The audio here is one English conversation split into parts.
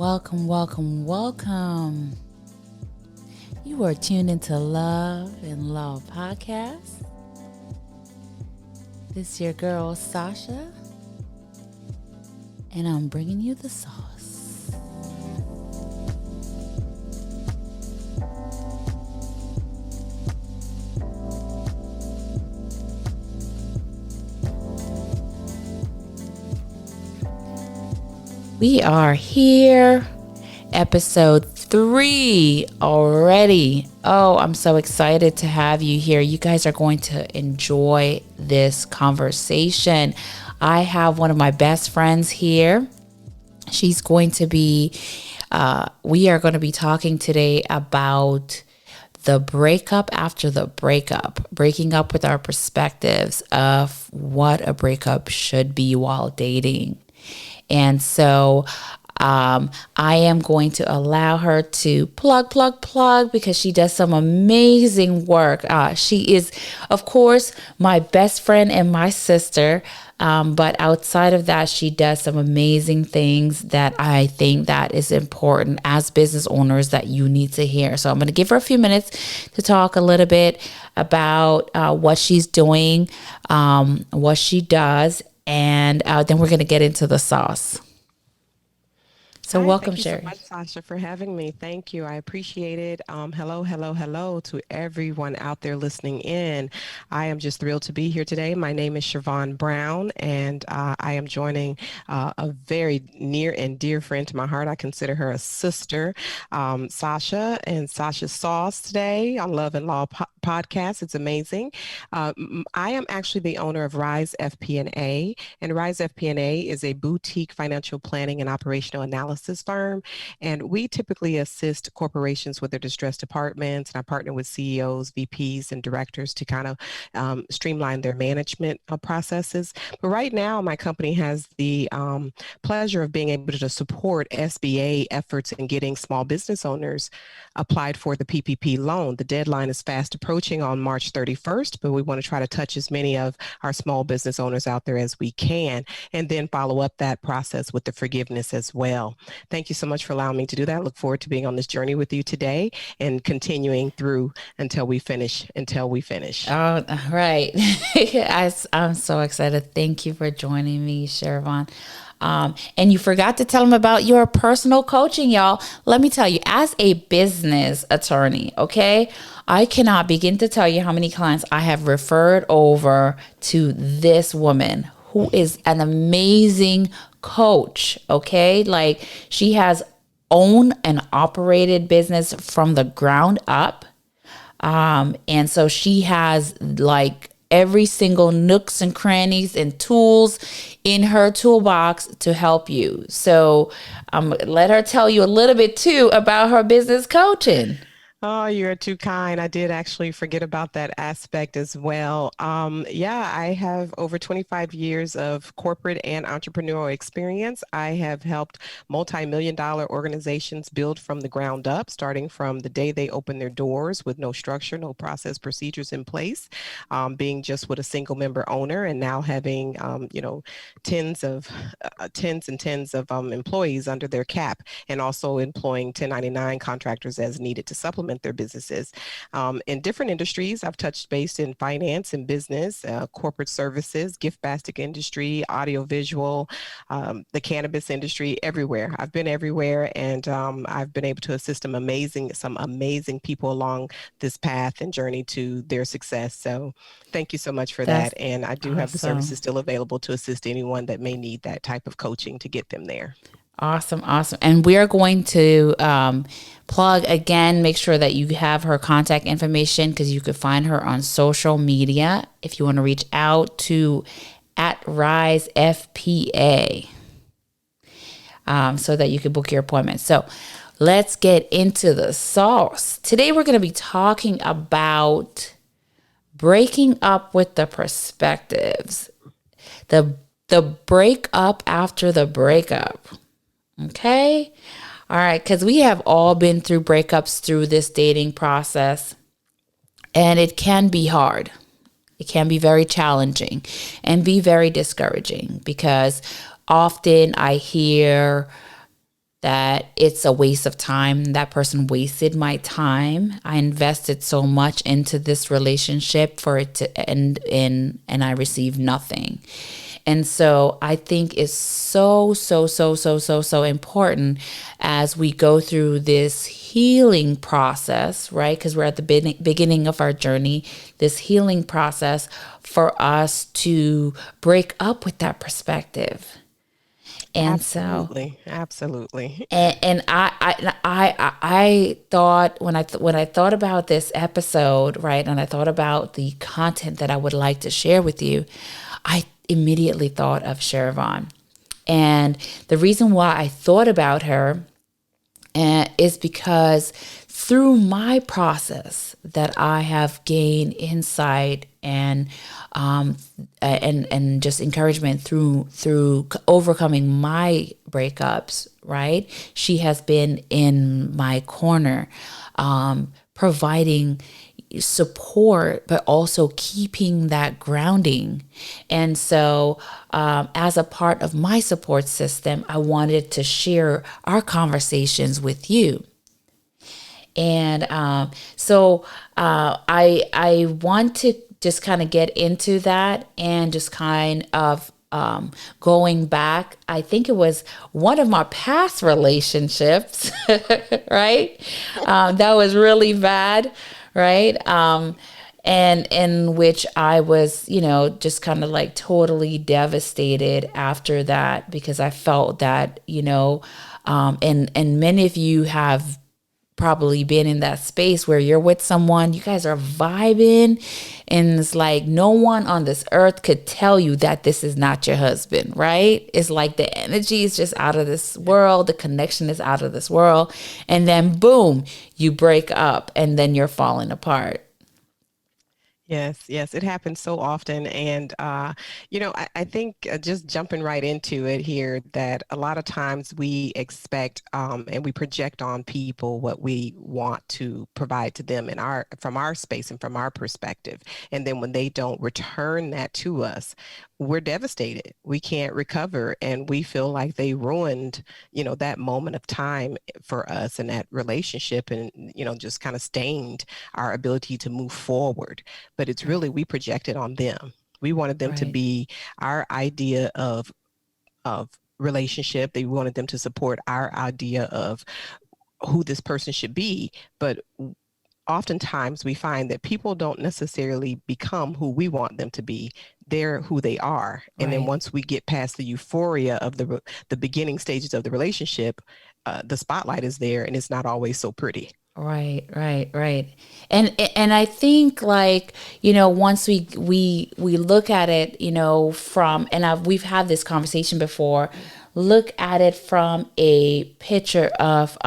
Welcome, welcome, welcome. You are tuned into Love and Love Podcast. This is your girl, Sasha, and I'm bringing you the sauce. We are here, episode 3 already. Oh, I'm so excited to have you here. You guys are going to enjoy this conversation. I have one of my best friends here. She's going to be, we are going to be talking today about the breakup after the breakup, breaking up with our perspectives of what a breakup should be while dating. And so I am going to allow her to plug because she does some amazing work. She is, of course, my best friend and my sister. But outside of that, she does some amazing things that I think that is important as business owners that you need to hear. So I'm going to give her a few minutes to talk a little bit about what she's doing, what she does, and then we're going to get into the sauce. So welcome, Sherry. Thank you so much, Sasha, for having me. Thank you. I appreciate it. Hello to everyone out there listening in. I am just thrilled to be here today. My name is Sherrivonne Brown, and I am joining a very near and dear friend to my heart. I consider her a sister, Sasha, and Sasha's Sauce today on Love and Law podcast. It's amazing. I am actually the owner of Rise FP&A, and Rise FP&A is a boutique financial planning and operational analysis firm, and we typically assist corporations with their distressed departments, and I partner with CEOs, VPs, and directors to kind of streamline their management processes. But right now, my company has the pleasure of being able to support SBA efforts in getting small business owners applied for the PPP loan. The deadline is fast approaching on March 31st, but we want to try to touch as many of our small business owners out there as we can, and then follow up that process with the forgiveness as well. Thank you so much for allowing me to do that. I look forward to being on this journey with you today and continuing through until we finish. Oh, right. I'm so excited. Thank you for joining me, Sherrivonne. And you forgot to tell them about your personal coaching, y'all. Let me tell you, as a business attorney, okay, I cannot begin to tell you how many clients I have referred over to this woman who is an amazing coach, okay? Like, she has owned and operated business from the ground up. And so she has like every single nooks and crannies and tools in her toolbox to help you. So let her tell you a little bit too about her business coaching. Oh, you're too kind. I did actually forget about that aspect as well. I have over 25 years of corporate and entrepreneurial experience. I have helped multi-million-dollar organizations build from the ground up, starting from the day they open their doors with no structure, no process, procedures in place, being just with a single member owner, and now having, tens and tens of employees under their cap, and also employing 1099 contractors as needed to supplement their businesses. In different industries, I've touched base in finance and business, corporate services, gift basket industry, audiovisual, the cannabis industry, everywhere. I've been everywhere, and I've been able to assist some amazing people along this path and journey to their success. So thank you so much for That's that. And I do have the awesome. services still available to assist anyone that may need that type of coaching to get them there. Awesome. And we are going to plug again, make sure that you have her contact information because you could find her on social media if you want to reach out to at Rise FPA so that you can book your appointment. So let's get into the sauce. Today we're going to be talking about breaking up with the perspectives, the breakup after the breakup. Okay. All right. Because we have all been through breakups through this dating process, and it can be hard. It can be very challenging and be very discouraging because often I hear that it's a waste of time. That person wasted my time. I invested so much into this relationship for it to end in, and I received nothing. And so I think it's so important as we go through this healing process, right? Because we're at the beginning of our journey, this healing process for us to break up with that perspective. And so, Absolutely. Absolutely. I thought when I thought about this episode, right, and I thought about the content that I would like to share with you, I immediately thought of Sherrivonne. And the reason why I thought about her is because through my process that I have gained insight and just encouragement through overcoming my breakups. Right, she has been in my corner, providing support, but also keeping that grounding. And so, as a part of my support system, I wanted to share our conversations with you. And I want to just kind of get into that and just kind of going back. I think it was one of my past relationships, right? That was really bad, right? And in which I was, just kind of like totally devastated after that because I felt that, and many of you have probably been in that space where you're with someone, you guys are vibing, and it's like no one on this earth could tell you that this is not your husband, right? It's like the energy is just out of this world, the connection is out of this world, and then boom, you break up and then you're falling apart. Yes, yes, it happens so often. And, I think just jumping right into it here, that a lot of times we expect and we project on people what we want to provide to them from our space and from our perspective. And then when they don't return that to us, we're devastated. We can't recover, and we feel like they ruined, that moment of time for us and that relationship, and, just kind of stained our ability to move forward. But it's Right, really, we projected on them. We wanted them to right, be our idea of relationship. They wanted them to support our idea of who this person should be. But oftentimes we find that people don't necessarily become who we want them to be. They're who they are. And then right. once we get past the euphoria of the beginning stages of the relationship, the spotlight is there, and it's not always so pretty. Right, right, right. And I think like, once we look at it, from and we've had this conversation before, look at it from a picture of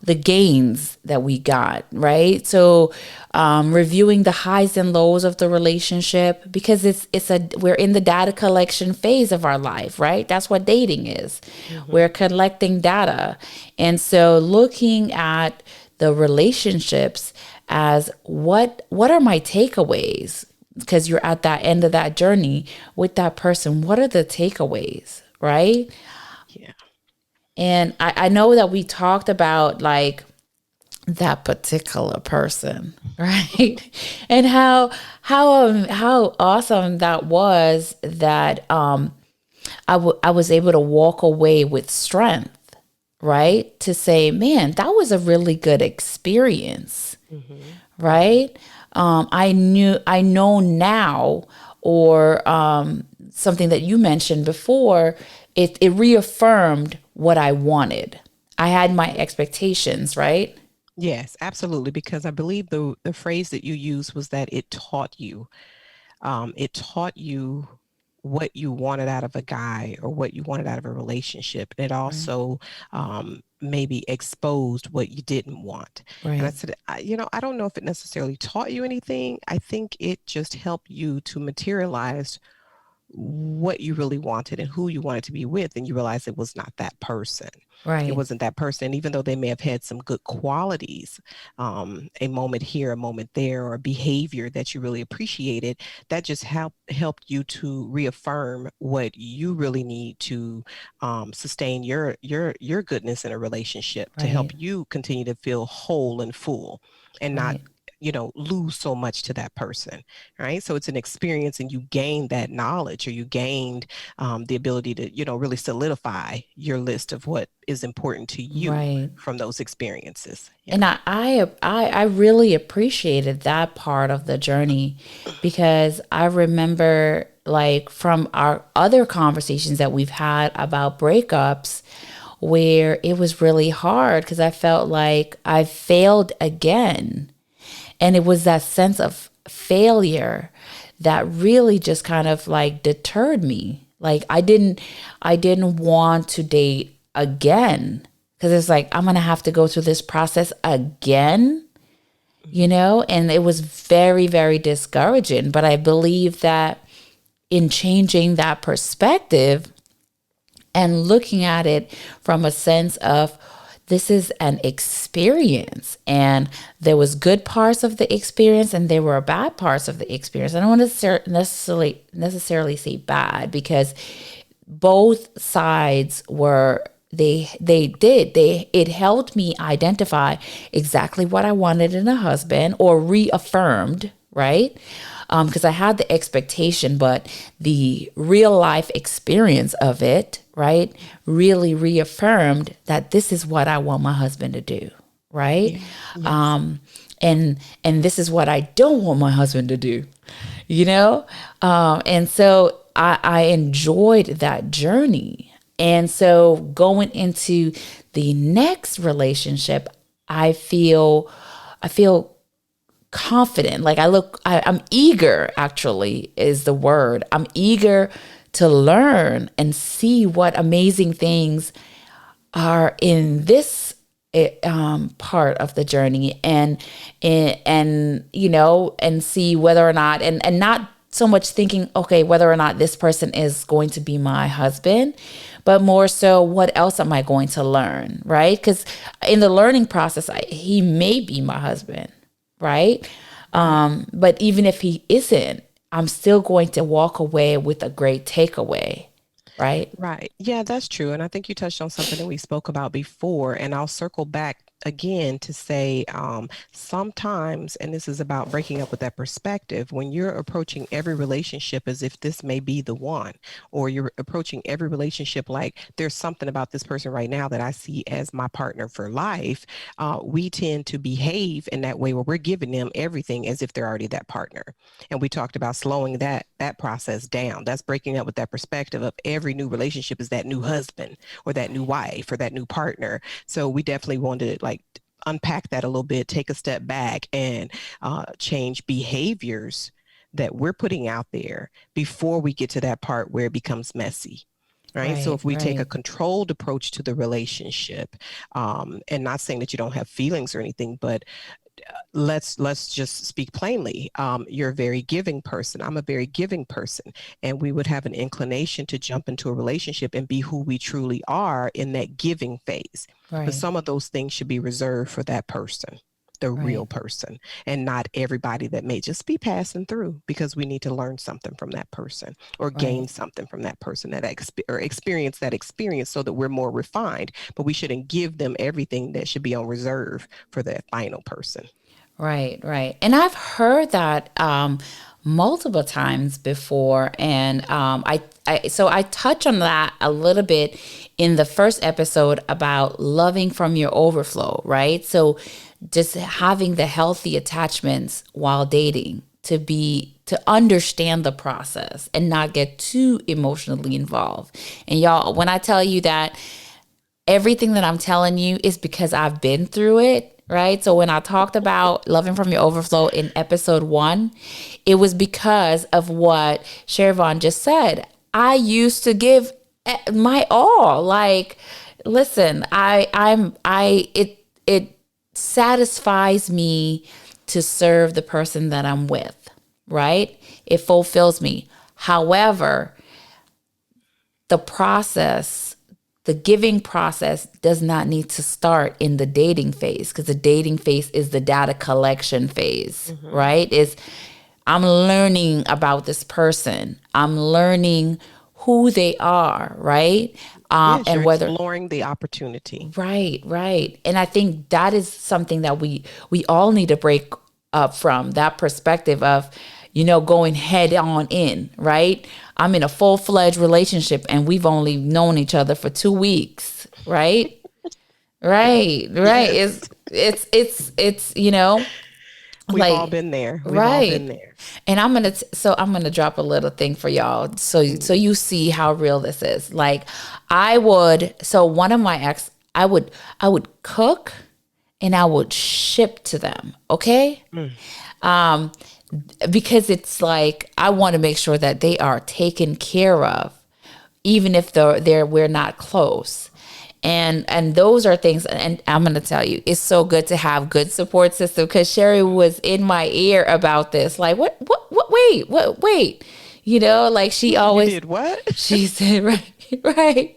the gains that we got, right? So reviewing the highs and lows of the relationship because we're in the data collection phase of our life, right? That's what dating is. Mm-hmm. We're collecting data. And so looking at the relationships as what are my takeaways, because you're at that end of that journey with that person, what are the takeaways, right? Yeah. And I know that we talked about like that particular person, right? And how awesome that was that I was able to walk away with strength, right? To say, man, that was a really good experience, Mm-hmm. Mm-hmm. right? I know now, or something that you mentioned before, it reaffirmed what I wanted. I had my expectations, right? Yes, absolutely. Because I believe the phrase that you used was that it taught you. It taught you what you wanted out of a guy or what you wanted out of a relationship. It Right, also maybe exposed what you didn't want. And I right, said, I don't know if it necessarily taught you anything. I think it just helped you to materialize what you really wanted and who you wanted to be with, and you realize it was not that person. It Right. wasn't that person. Even though they may have had some good qualities, a moment here, a moment there, or a behavior that you really appreciated, that just helped you to reaffirm what you really need to sustain your goodness in a relationship, to help Right. you continue to feel whole and full, and not, Right. lose so much to that person, right? So it's an experience, and you gained that knowledge, or you gained the ability to, really solidify your list of what is important to you Right. from those experiences. Yeah. And I really appreciated that part of the journey, because I remember, like, from our other conversations that we've had about breakups, where it was really hard because I felt like I failed again. And it was that sense of failure that really just kind of like deterred me. Like I didn't want to date again, because it's like I'm going to have to go through this process again, and it was very, very discouraging. But I believe that in changing that perspective and looking at it from a sense of, this is an experience, and there was good parts of the experience and there were bad parts of the experience. I don't want to necessarily say bad, because both sides were, it helped me identify exactly what I wanted in a husband, or reaffirmed, right? Because I had the expectation, but the real life experience of it, right, really reaffirmed that this is what I want my husband to do, right? Yeah. Yes. Um, and this is what I don't want my husband to do, and so I enjoyed that journey. And so going into the next relationship, I feel confident. Like I'm eager, actually, is the word. I'm eager to learn and see what amazing things are in this part of the journey, and see whether or not, and not so much thinking, okay, whether or not this person is going to be my husband, but more so, what else am I going to learn, right? Because in the learning process, he may be my husband, right? Right. But even if he isn't, I'm still going to walk away with a great takeaway, right? Right. Yeah, that's true. And I think you touched on something that we spoke about before. And I'll circle back again to say, sometimes, and this is about breaking up with that perspective, when you're approaching every relationship as if this may be the one, or you're approaching every relationship like there's something about this person right now that I see as my partner for life, we tend to behave in that way where we're giving them everything as if they're already that partner. And we talked about slowing that process down. That's breaking up with that perspective of every new relationship is that new husband or that new wife or that new partner. So we definitely wanted to, like, unpack that a little bit, take a step back, and change behaviors that we're putting out there before we get to that part where it becomes messy. Right. So Right, if we take a right, controlled approach to the relationship, and not saying that you don't have feelings or anything, but let's just speak plainly. You're a very giving person. I'm a very giving person, and we would have an inclination to jump into a relationship and be who we truly are in that giving phase. But right, some of those things should be reserved for that person, the real right, person, and not everybody that may just be passing through, because we need to learn something from that person, or gain right, something from that person, or experience that experience, so that we're more refined. But we shouldn't give them everything that should be on reserve for that final person. right, right. And I've heard that multiple times before, and I touch on that a little bit in the first episode about loving from your overflow, right? So just having the healthy attachments while dating, to understand the process and not get too emotionally involved. And y'all, when I tell you that everything that I'm telling you is because I've been through it, right? So when I talked about loving from your overflow in episode 1, it was because of what Sherrivonne just said. I used to give my all. Like, listen, it satisfies me to serve the person that I'm with, right? It fulfills me. However, the process, the giving process does not need to start in the dating phase, because the dating phase is the data collection phase, right? Is I'm learning about this person. I'm learning who they are, right? Yes, you're And whether exploring the opportunity. Right, right. And I think that is something that we all need to break up from, that perspective of, going head on in, right? I'm in a full-fledged relationship and we've only known each other for 2 weeks, right? Right, right. Yes. It's We've all like been there. We've all been right. there. And I'm gonna drop a little thing for y'all, so Mm. you see how real this is. Like, one of my ex, I would cook and I would ship to them. Okay, Mm. because it's like I want to make sure that they are taken care of, even if we're not close. And those are things, and I'm going to tell you, it's so good to have good support system, because Sherry was in my ear about this, like, wait, like she You always, did what? she said, right, right.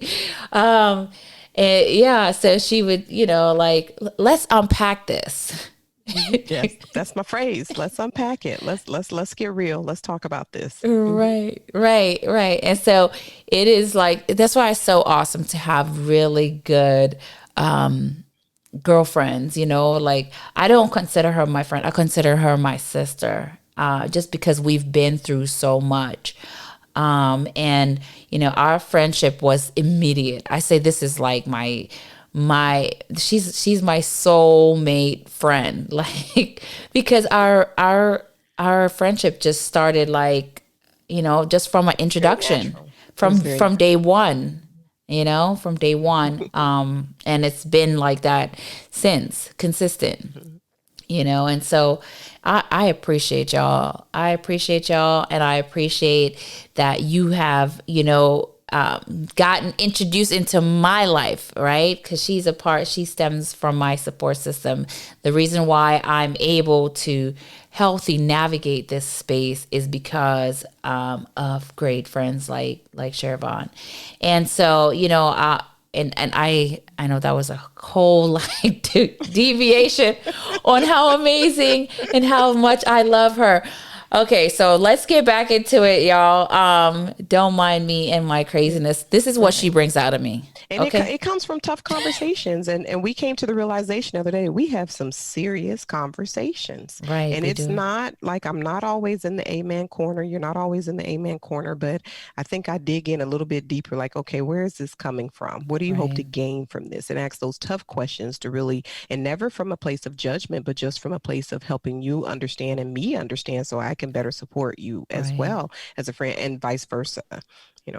um and yeah, so she would, like, let's unpack this. Yes, that's my phrase. Let's unpack it. Let's get real. Let's talk about this. Right, right, right. And so it is like, that's why it's so awesome to have really good girlfriends, like, I don't consider her my friend. I consider her my sister, just because we've been through so much. And our friendship was immediate. I say this is like my she's my soulmate friend, like, because our friendship just started, like, just from an Very introduction, natural. It was very from day natural. one, from day one. And it's been like that since, consistent, and so I appreciate y'all. I appreciate y'all, and I appreciate that you have, gotten introduced into my life, right? Because she stems from my support system. The reason why I'm able to healthy navigate this space is because of great friends like Sherrivonne. And so, and I know that was a whole like deviation on how amazing and how much I love her. Okay, so let's get back into it, y'all. Don't mind me and my craziness. This is what she Right. brings out of me. And Okay. it comes from tough conversations. And we came to the realization the other day, we have some serious conversations. Right, And we it's do. not like I'm not always in the amen corner. You're not always in the amen corner, but I think I dig in a little bit deeper, like, okay, where is this coming from? What do you hope to Right, gain from this? And ask those tough questions to really, and never from a place of judgment, but just from a place of helping you understand and me understand so I can better support you as right. well as a friend and vice versa.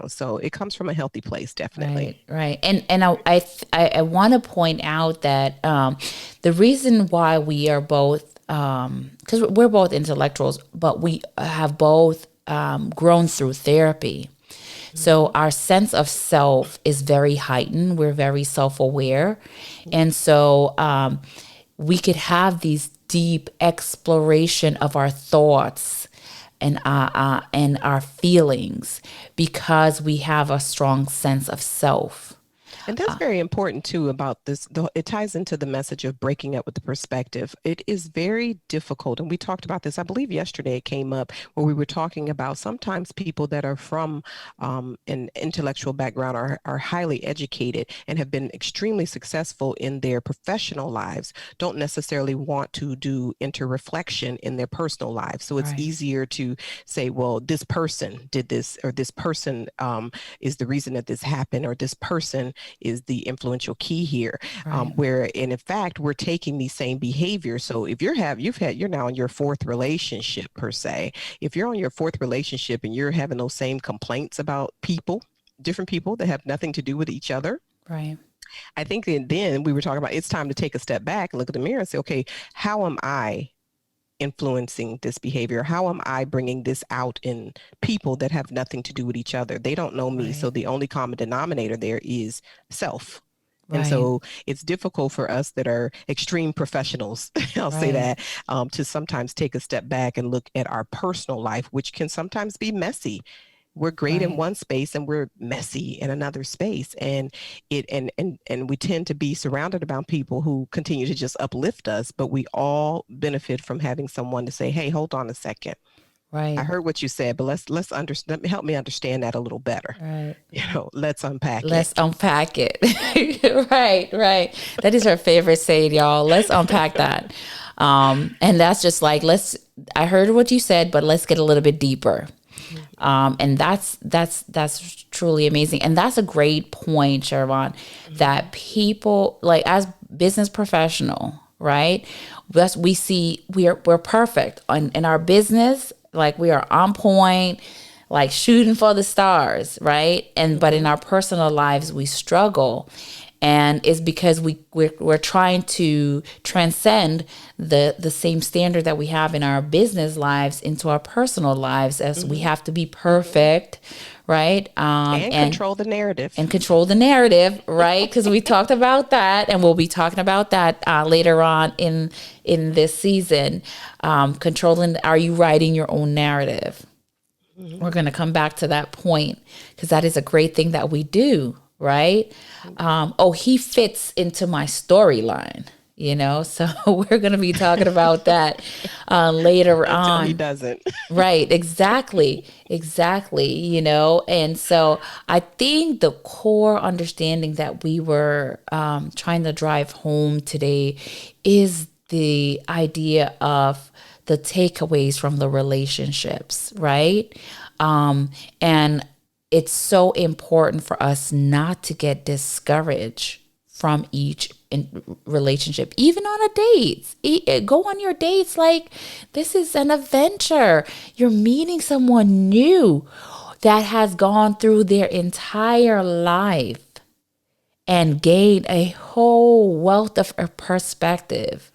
So it comes from a healthy place, Right, definitely. right, and I want to point out that the reason why we are both, because we're both intellectuals, but we have both grown through therapy. So Mhm. our sense of self is very heightened. We're very self aware, and so we could have these deep exploration of our thoughts and our feelings, because we have a strong sense of self. And that's very important too about this. It ties into the message of breaking up with the perspective. It is very difficult. And we talked about this, I believe yesterday it came up where we were talking about sometimes people that are from an intellectual background are highly educated and have been extremely successful in their professional lives, don't necessarily want to do interreflection in their personal lives. So it's Right, easier to say, well, this person did this, or this person is the reason that this happened, or this person is the influential key here. right, Where and in fact we're taking these same behaviors. So if you're now in your fourth relationship per se. If you're on your fourth relationship and you're having those same complaints about people, different people that have nothing to do with each other, right, I think that then we were talking about it's time to take a step back and look at the mirror and say, okay, how am I influencing this behavior? How am I bringing this out in people that have nothing to do with each other? They don't know me. right, So the only common denominator there is self. And right, so it's difficult for us that are extreme professionals, I'll say right, that, to sometimes take a step back and look at our personal life, which can sometimes be messy We're great in Right. one space and we're messy in another space. And we tend to be surrounded about people who continue to just uplift us, but we all benefit from having someone to say, hey, hold on a second. I Right. heard what you said, but let's understand, help me understand that a little better. Right. Let's unpack it. Let's unpack it. Right, right. That is her favorite saying, y'all. Let's unpack that. And that's just like, I heard what you said, but let's get a little bit deeper. And that's truly amazing. And that's a great point, Sherrivonne, that people like as business professional, right? That's we see we're perfect in our business, like we are on point, like shooting for the stars, right? And but in our personal lives we struggle. And it's because we're trying to transcend the same standard that we have in our business lives into our personal lives, as we have to be perfect, right? And control the narrative. And control the narrative, right? Because we talked about that, and we'll be talking about that later on in this season. Controlling, are you writing your own narrative? We're going to come back to that point because that is a great thing that we do, right? Oh, he fits into my storyline, so we're going to be talking about that later Until he on. doesn't. Right, exactly, and so I think the core understanding that we were trying to drive home today is the idea of the takeaways from the relationships, right? And it's so important for us not to get discouraged from each relationship, even on a date. Go on your dates like this is an adventure. You're meeting someone new that has gone through their entire life and gained a whole wealth of perspective,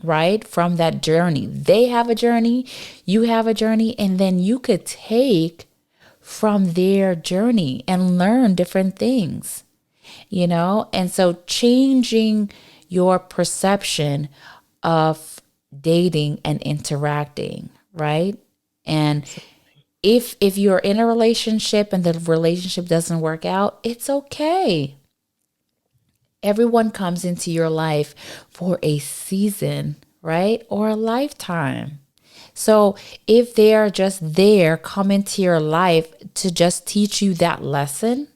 right? From that journey. They have a journey, you have a journey, and then you could take from their journey and learn different things, And so changing your perception of dating and interacting, right? And if you're in a relationship and the relationship doesn't work out, it's okay. Everyone comes into your life for a season, right? Or a lifetime. So if they are just there, come into your life to just teach you that lesson,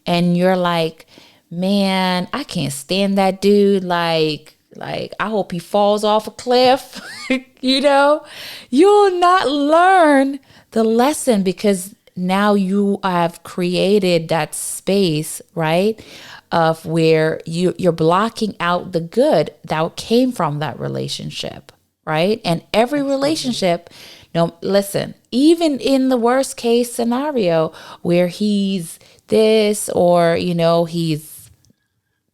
and you're like, man, I can't stand that dude. Like I hope he falls off a cliff, you'll not learn the lesson because now you have created that space, right? Of where you're blocking out the good that came from that relationship, right? And every relationship, no, listen, even in the worst case scenario where he's this or, he's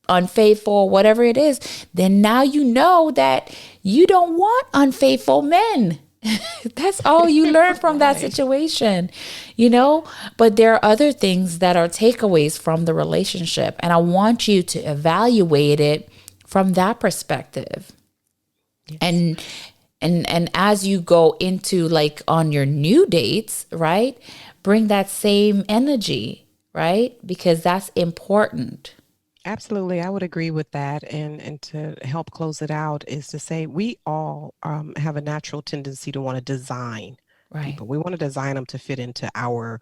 unfaithful, whatever it is, then now you know that you don't want unfaithful men. That's all you learn from that situation, But there are other things that are takeaways from the relationship. And I want you to evaluate it from that perspective. Yes. And as you go into like on your new dates, right? Bring that same energy, right? Because that's important. Absolutely, I would agree with that. And to help close it out is to say we all have a natural tendency to want to design Right. people. We want to design them to fit into our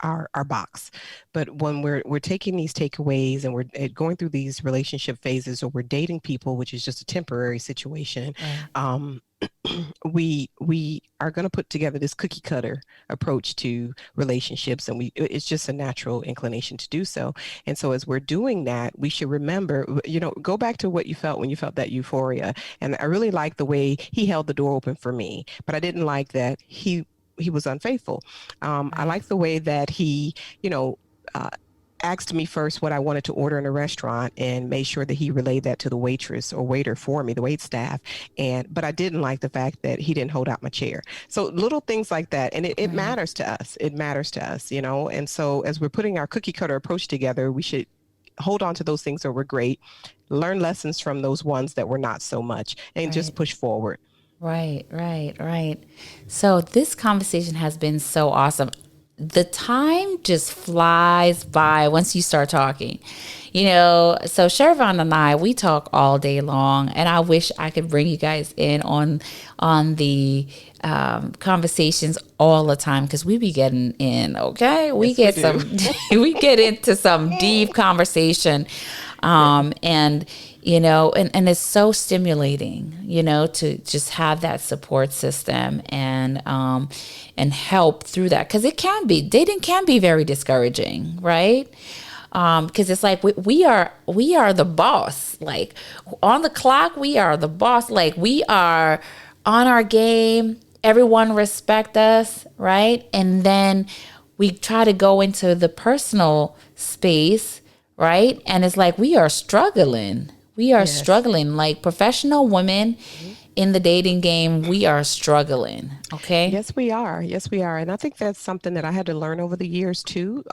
our box. But when we're taking these takeaways and we're going through these relationship phases, or we're dating people, which is just a temporary situation, Right. We are going to put together this cookie cutter approach to relationships, and it's just a natural inclination to do so. And so as we're doing that, we should remember, go back to what you felt when you felt that euphoria. And I really like the way he held the door open for me, but I didn't like that he was unfaithful. Right. I like the way that he, uh, asked me first what I wanted to order in a restaurant and made sure that he relayed that to the waitress or waiter for me, the wait staff. But I didn't like the fact that he didn't hold out my chair. So little things like that. And it matters to us. It matters to us, And so as we're putting our cookie cutter approach together, we should hold on to those things that were great, learn lessons from those ones that were not so much, and just push forward. Right, right, right. So this conversation has been so awesome. The time just flies by once you start talking. So Sherrivonne and I, we talk all day long, and I wish I could bring you guys in on the conversations all the time because we be getting in. Okay, we Yes, we get do. some, we get into some deep conversation, Yeah. and and it's so stimulating, to just have that support system and help through that because dating can be very discouraging, right? Because it's like we are the boss, like on the clock we are the boss, like we are on our game, everyone respect us, right? And then we try to go into the personal space, right? And it's like Yes. like professional women Mhm. in the dating game, we are struggling, okay? Yes, we are. Yes, we are. And I think that's something that I had to learn over the years too.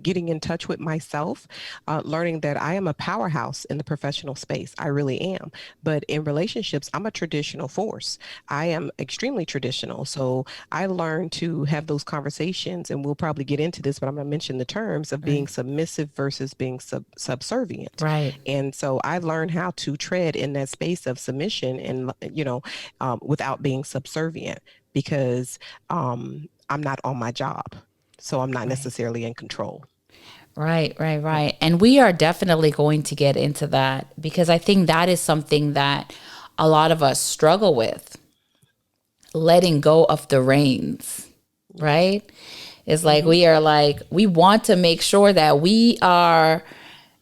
Getting in touch with myself, learning that I am a powerhouse in the professional space. I really am. But in relationships, I'm a traditional force. I am extremely traditional. So I learned to have those conversations, and we'll probably get into this, but I'm going to mention the terms of being Right. submissive versus being subservient. Right. And so I learned how to tread in that space of submission and, without being subservient because I'm not on my job. So I'm not Right. necessarily in control. Right, right, Yeah. right. And we are definitely going to get into that because I think that is something that a lot of us struggle with, letting go of the reins, Yes. right? It's like Mm-hmm. we want to make sure that we are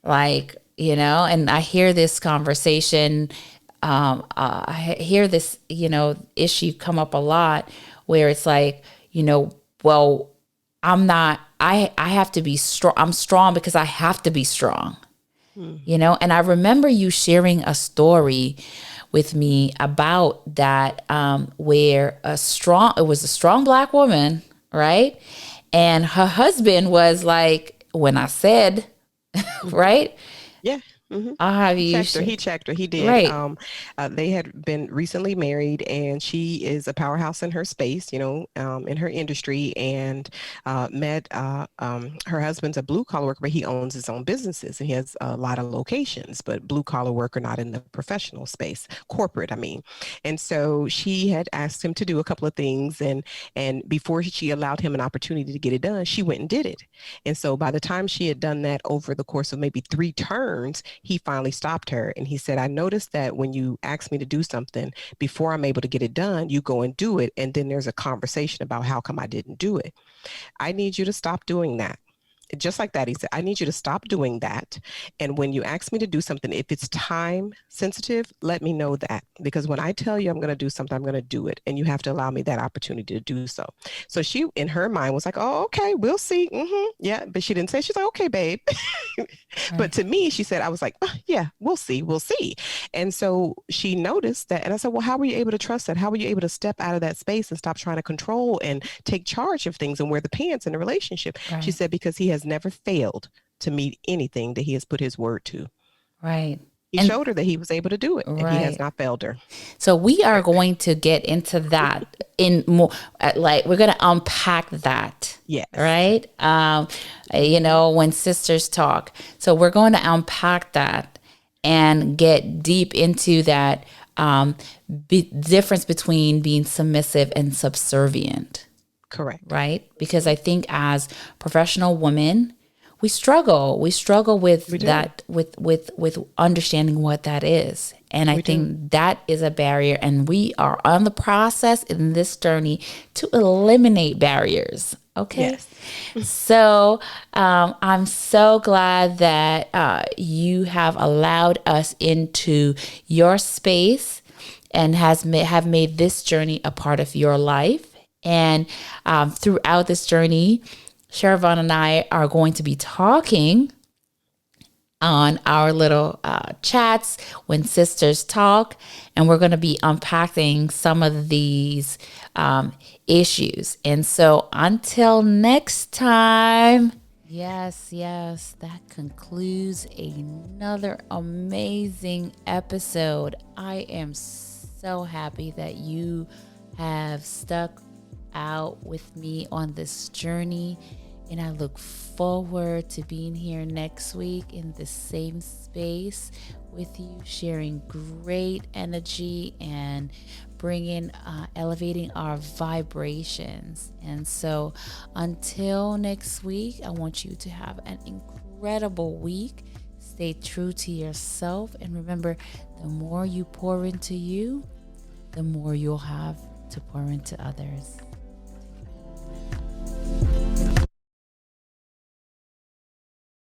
like, and I hear this conversation, I hear this, issue come up a lot where it's like, well, I have to be strong. I'm strong because I have to be strong, Mm. and I remember you sharing a story with me about that, where it was a strong black woman, right? And her husband was like, when I said, Mm-hmm. right? Yeah. Mm-hmm. I'll have He you, checked her. He checked her. He did. right, They had been recently married, and she is a powerhouse in her space, in her industry, and met her husband's a blue collar worker, but he owns his own businesses and he has a lot of locations, but blue collar worker, not in the professional space, corporate, I mean. And so she had asked him to do a couple of things, and before she allowed him an opportunity to get it done, she went and did it. And so by the time she had done that over the course of maybe 3 turns, he finally stopped her and he said, I noticed that when you ask me to do something, before I'm able to get it done, you go and do it. And then there's a conversation about how come I didn't do it. I need you to stop doing that. Just like that, he said, I need you to stop doing that. And when you ask me to do something, if it's time sensitive, let me know that. Because when I tell you I'm going to do something, I'm going to do it. And you have to allow me that opportunity to do so. So she, in her mind, was like, oh, okay, we'll see. Yeah. But she didn't say, she's like, okay, babe. But right, to me, she said, I was like, oh, yeah, we'll see. We'll see. And so she noticed that. And I said, well, how were you able to trust that? How were you able to step out of that space and stop trying to control and take charge of things and wear the pants in the relationship? She right, said, because he has never failed to meet anything that he has put his word to. right. He And showed her that he was able to do it and he has right. not failed her. So we are going to get into that in more, like we're going to unpack that, Yes. right? Mm-hmm. When sisters talk. So we're going to unpack that and get deep into that, difference between being submissive and subservient, Correct. right? Because I think as professional women, we struggle. We struggle with We do. that, with understanding what that is. And I We do. think that is a barrier. And we are on the process in this journey to eliminate barriers. Okay. Yes. So I'm so glad that you have allowed us into your space and have made this journey a part of your life. And throughout this journey, Sherrivonne and I are going to be talking on our little chats when sisters talk, and we're going to be unpacking some of these issues. And so until next time. Yes, yes, that concludes another amazing episode. I am so happy that you have stuck out with me on this journey. And I look forward to being here next week in the same space with you, sharing great energy and elevating our vibrations. And so until next week, I want you to have an incredible week. Stay true to yourself. And remember, the more you pour into you, the more you'll have to pour into others.